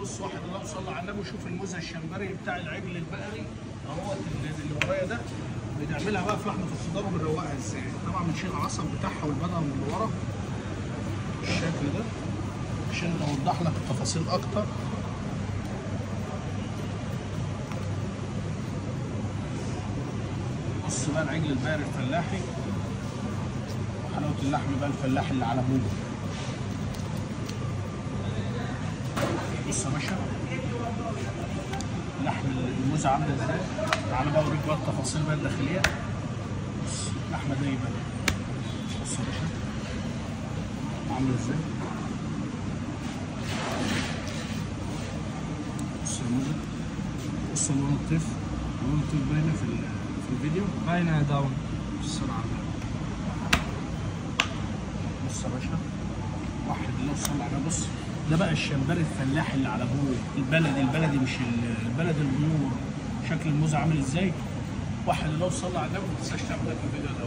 بص واحد الله صلى على النبي وشوف الموزه الشمبري بتاع العجل البقري اهوت اللي ورايا ده. بنعملها بقى في لحمه الخضار وبنروقها ازاي؟ طبعا بنشيل العصب بتاعها والبدن اللي ورا بالشكل ده عشان اوضح لك التفاصيل اكتر. بص بقى العجل البقري الفلاحي وحلاوه اللحم بقى الفلاحي اللي على ابوه. بص يا باشا لحم الموزه عامله ازاي. تعالى بقى اوريك بقى التفاصيل بقى الداخليه. بص اللحمه دايبه. بص يا باشا عامله ازاي. بص الموزه. بص لون الطيف. لون الطيف باينه في الفيديو. باينه يا داون. بص على بص يا باشا واحد الله صلى على. بص ده بقى الشمبري الفلاحي اللي على ابوه البلدي مش البلد الامور. شكل الموزه عامل ازاي. واحد الله صلى على النبي. ما تنساش تعمل لك الفيديو ده.